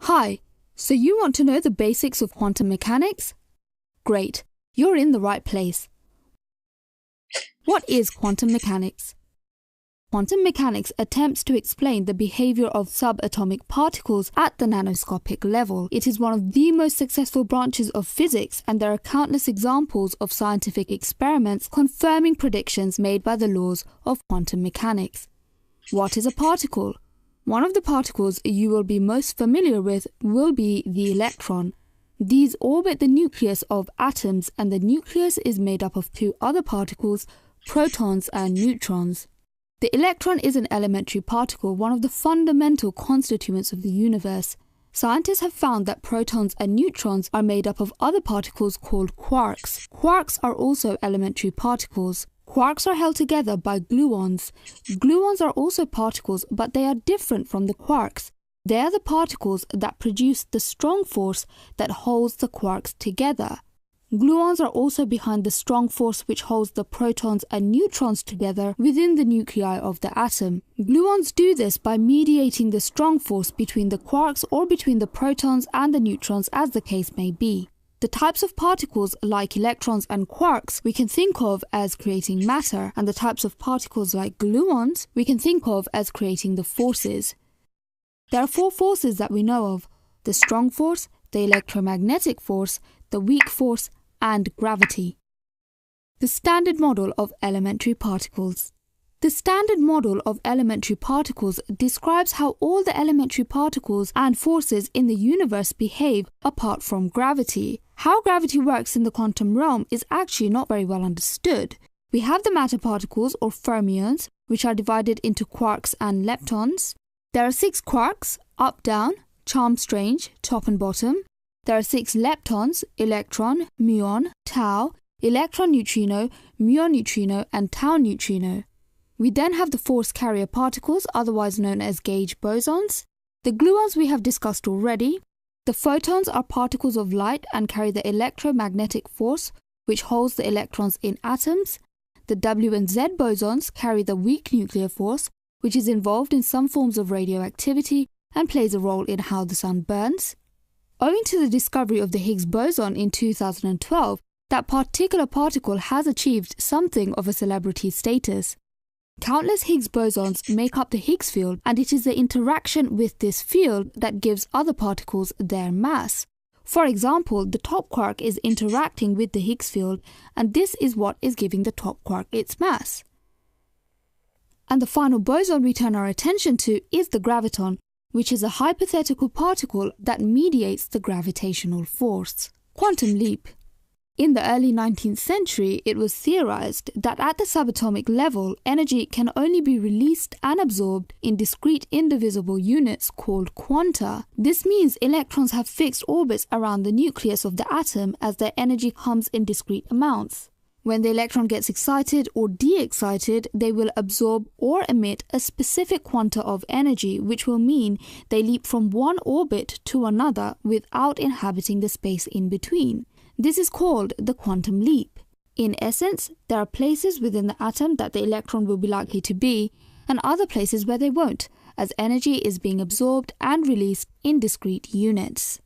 Hi, so you want to know the basics of quantum mechanics? Great, you're in the right place. What is quantum mechanics? Quantum mechanics attempts to explain the behavior of subatomic particles at the nanoscopic level. It is one of the most successful branches of physics, and there are countless examples of scientific experiments confirming predictions made by the laws of quantum mechanics. What is a particle? One of the particles you will be most familiar with will be the electron. These orbit the nucleus of atoms, and the nucleus is made up of two other particles, protons and neutrons. The electron is an elementary particle, one of the fundamental constituents of the universe. Scientists have found that protons and neutrons are made up of other particles called quarks. Quarks are also elementary particles. Quarks are held together by gluons. Gluons are also particles, but they are different from the quarks. They are the particles that produce the strong force that holds the quarks together. Gluons are also behind the strong force which holds the protons and neutrons together within the nuclei of the atom. Gluons do this by mediating the strong force between the quarks or between the protons and the neutrons, as the case may be. The types of particles like electrons and quarks we can think of as creating matter, and the types of particles like gluons we can think of as creating the forces. There are four forces that we know of: the strong force, the electromagnetic force, the weak force, and gravity. The standard model of elementary particles. The standard model of elementary particles describes how all the elementary particles and forces in the universe behave apart from gravity. How gravity works in the quantum realm is actually not very well understood. We have the matter particles, or fermions, which are divided into quarks and leptons. There are 6 quarks, up, down, charm, strange, top and bottom. There are 6 leptons, electron, muon, tau, electron neutrino, muon neutrino, and tau neutrino. We then have the force carrier particles, otherwise known as gauge bosons. The gluons we have discussed already. The photons are particles of light and carry the electromagnetic force, which holds the electrons in atoms. The W and Z bosons carry the weak nuclear force, which is involved in some forms of radioactivity and plays a role in how the sun burns. Owing to the discovery of the Higgs boson in 2012, that particular particle has achieved something of a celebrity status. Countless Higgs bosons make up the Higgs field, and it is the interaction with this field that gives other particles their mass. For example, the top quark is interacting with the Higgs field, and this is what is giving the top quark its mass. And the final boson we turn our attention to is the graviton, which is a hypothetical particle that mediates the gravitational force. Quantum leap. In the early 19th century, it was theorized that at the subatomic level, energy can only be released and absorbed in discrete indivisible units called quanta. This means electrons have fixed orbits around the nucleus of the atom as their energy comes in discrete amounts. When the electron gets excited or de-excited, they will absorb or emit a specific quanta of energy, which will mean they leap from one orbit to another without inhabiting the space in between. This is called the quantum leap. In essence, there are places within the atom that the electron will be likely to be, and other places where they won't, as energy is being absorbed and released in discrete units.